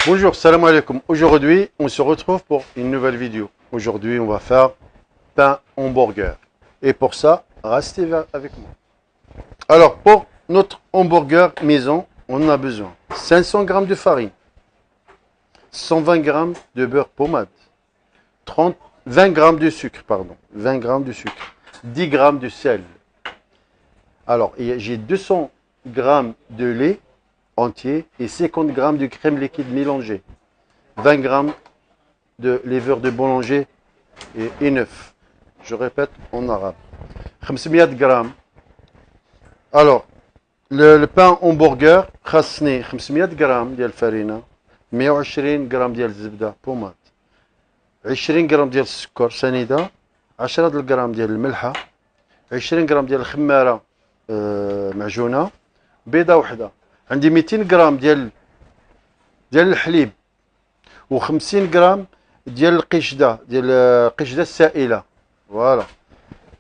Bonjour, salam alaikum. Aujourd'hui, on se retrouve pour une nouvelle vidéo. Aujourd'hui, on va faire pain hamburger. Et pour ça, restez avec moi. Alors, pour notre hamburger maison, on a besoin 500 g de farine, 120 g de beurre pommade, 20 g de sucre, 20 g de sucre, 10 g de sel. Alors, j'ai 200 g de lait entier et 50 g de crème liquide mélangée, 20 g de levure de boulanger et 9. Je répète en arabe. 500 g. Alors, le pain hamburger خاصني 500 g ديال الفرينه، 120 g ديال الزبده بومات، 20 g ديال السكر سنيده، 10 غرام ديال الملحه، 20 g ديال الخماره معجونه، بيضه وحده. عندي 200 غرام ديال الحليب و50 غرام ديال القشده السائله. Voilà.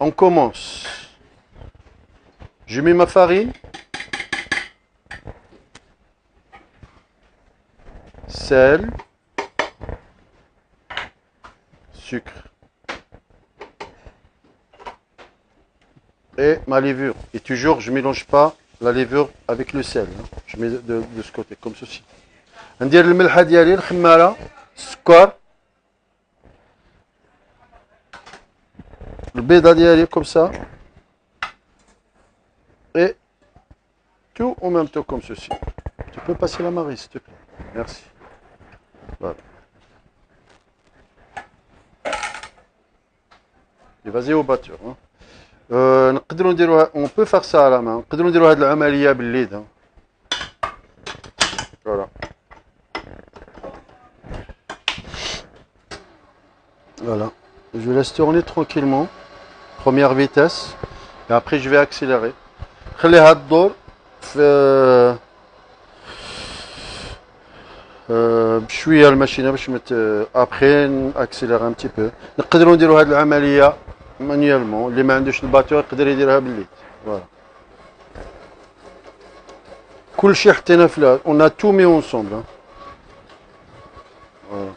On commence. Je mets ma farine, sel, sucre et ma levure. Et toujours, je ne mélange pas la levure avec le sel. Je mets de ce côté, comme ceci. ندير الملحه ديالي، الخماره، السكر، البيضه ديالي comme ça et tout en même temps comme ceci. Tu peux passer la marie s'il te plaît. Merci. Voilà. Et vas-y au batteur. نقدروا نديروها، on peut faire ça à la main. نقدروا نديروا هذه العمليه باليد. Voilà. Voilà. Je laisse tourner tranquillement. Première vitesse. Et après je vais accélérer. خليها تدور في بشويه الماشينه باش ابخي ناكسيلير ان تي بو. نقدروا نديروا هذه العمليه مانيالمون، اللي ما عندوش الباتور يقدر يديرها باليد. فوالا. كلشي حطينا في on a tout mis ensemble. Voilà.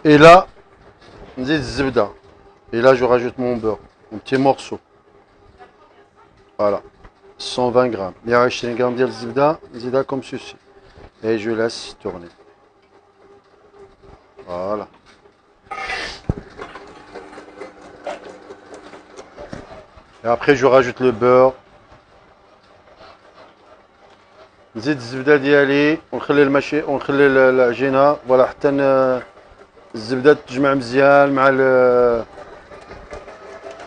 Et là, نزيد الزبدة. Et là, je rajoute mon beurre, un petit morceau. Voilà. 120 g. 120 g ديال الزبدة نزيدها comme ceci. Et je laisse tourner. Voilà. Et après, je rajoute le beurre. نزيد الزبدة ديالي ونخلي ونخلي العجينة فوالا حتى الزبدة تجمع مزيان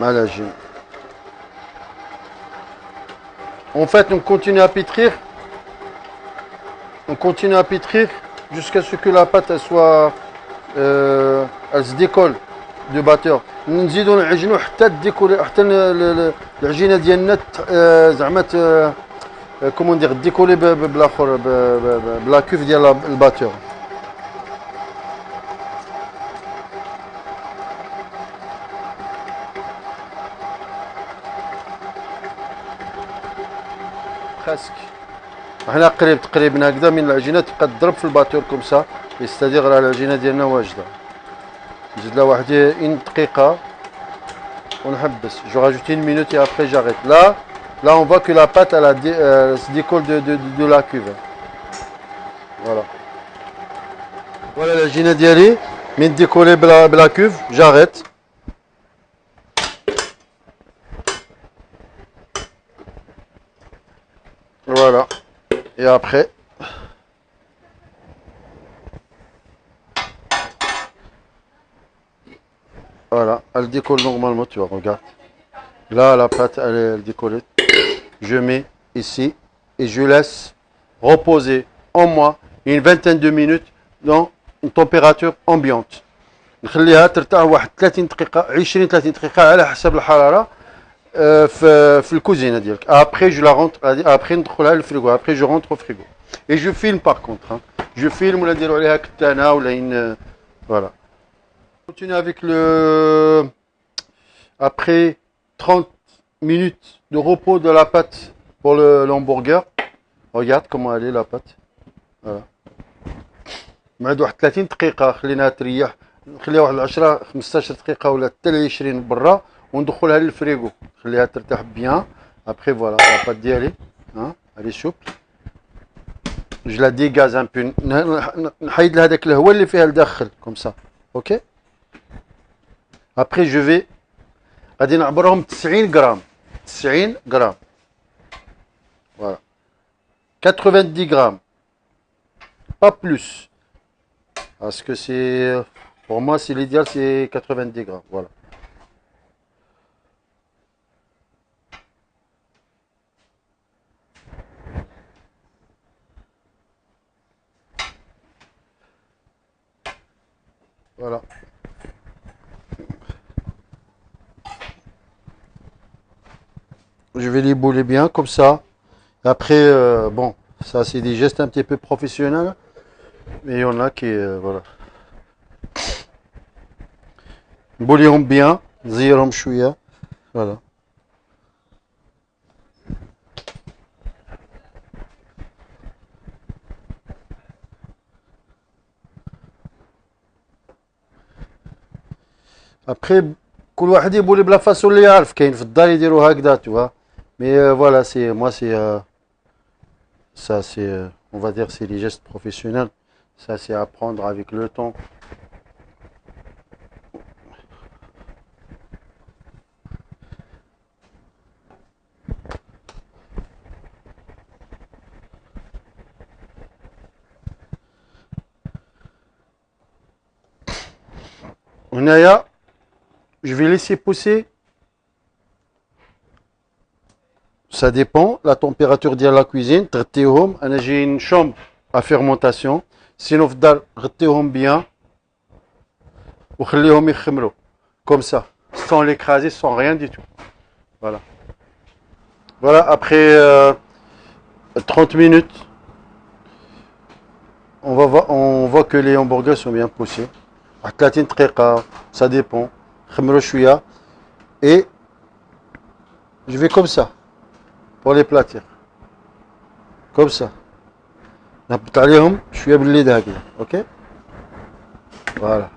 مع العجين. En fait, on continue à pétrir. On continue à pétrir jusqu'à ce que la pâte elle soit elle se décolle du batteur. نزيدو نعجنو حتى تديكولي، حتى العجينة ديالنا زعما كومون دير ديكولي بالاخر بلا كوف ديال الباتور. بريسك. حنا تقريبا هكذا من العجينه تبقى تضرب في الباتور كوم سا، يستدير راه العجينه ديالنا واجده. نزيد لها واحد 1 دقيقه ونحبس. جو راجوت 1 minute et après j'arrête. Là on voit que la pâte elle se décolle de la cuve. Voilà. Voilà العجينه ديالي من ديكولي بلا cuve, j'arrête. Voilà. Et après, voilà, elle décolle normalement, tu vois, regarde. Là, la pâte, elle décolle. Je mets ici et je laisse reposer au moins une vingtaine de minutes dans une température ambiante. نخليها ترتاح واحد 30 دقيقة 20 30 دقيقة على حسب الحرارة في الكوزينة ديالك. Après je la rentre, après ندخلها للفريغو, après je rentre au frigo. Et je filme par contre, hein. Je filme ولا نديرو عليها كتانة ولا une voilà. Continue avec le après 30 minutes de repos de la pâte pour l'hamburger. Regarde comment elle est la pâte. Voilà. بعد واحد 30 دقيقة خليناها تريح, نخليها واحد 10 15 دقيقة ولا حتى 20 برا وندخلها للفريغو, نخليها ترتاح بيان. Après voilà, la pâte ديالي, hein, elle est souple. Je la dégaze un peu, نحيد لها داك الهواء اللي فيها لداخل comme ça. OK. Après je vais غادي نعبرهم 90 غرام 90 غرام. Voilà. 90 grammes. Pas plus. Parce que c'est, pour moi, c'est l'idéal, c'est 90 grammes. Voilà. Voilà. Je vais les bouler bien comme ça. Après, bon, ça c'est des gestes un petit peu professionnels. Mais il y en a qui, voilà. بوليهم bien, زيرهم شوية. Voilà. Après, كل واحد يبولي بلا فاسون اللي يعرف, كاين في الدار يديروا هكذا, tu vois. Mais voilà, c'est moi c'est ça c'est on va dire c'est les gestes professionnels. Ça c'est à apprendre avec le temps. هنايا je vais laisser pousser. Ça dépend la température de la cuisine. تغطيهم, انا j'ai une chambre à fermentation. Sinon في الدار غطيهم bien وخليهم يخمروا comme ça, sans l'écraser, sans rien du tout. Voilà. Voilà, après 30 minutes, on voit que les hamburgers sont bien poussés. À 30 دقيقة, ça dépend. خمروا شوية. Et je vais comme ça pour les platir. Comme ça. نهبط عليهم شوية باليد هكذا. OK. Voilà.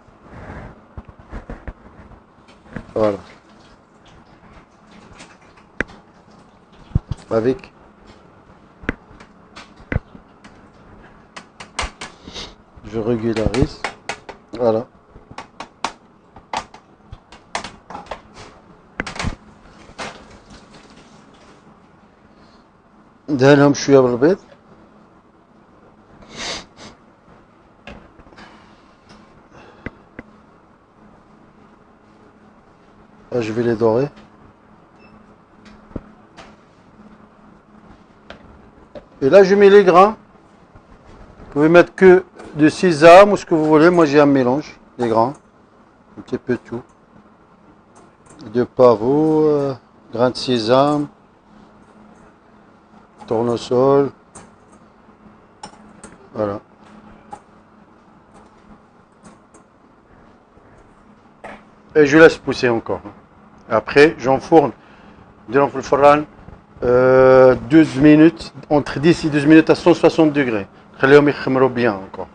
Voilà. Avec. Je régularise. Voilà. ندهنهم شوية بالبيض. Là, je vais les dorer. Et là, je mets les grains. Vous pouvez mettre que de sésame ou ce que vous voulez. Moi, j'ai un mélange, les grains. Un petit peu tout. De pavot, grains de sésame, tournesol. Voilà. Et je laisse pousser encore. Après, j'enfourne dans le fourran 12 minutes, entre 10 et 12 minutes à 160 degrés. خليهم يخمروا bien encore.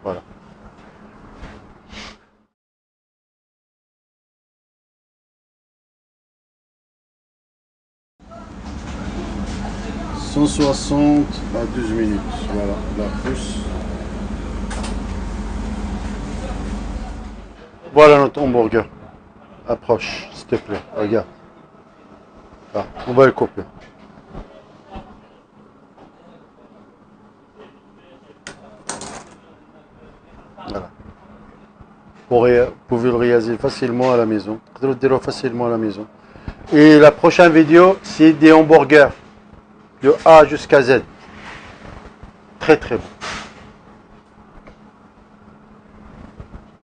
Voilà. « 160 à 12 minutes. Voilà, la pousse. Voilà notre hamburger. Approche, s'il te plaît. Regarde. Ah, on va le couper. Voilà. Vous pouvez le réaliser facilement à la maison. Vous pouvez le dire facilement à la maison. Et la prochaine vidéo, c'est des hamburgers. De A jusqu'à Z. très très bon.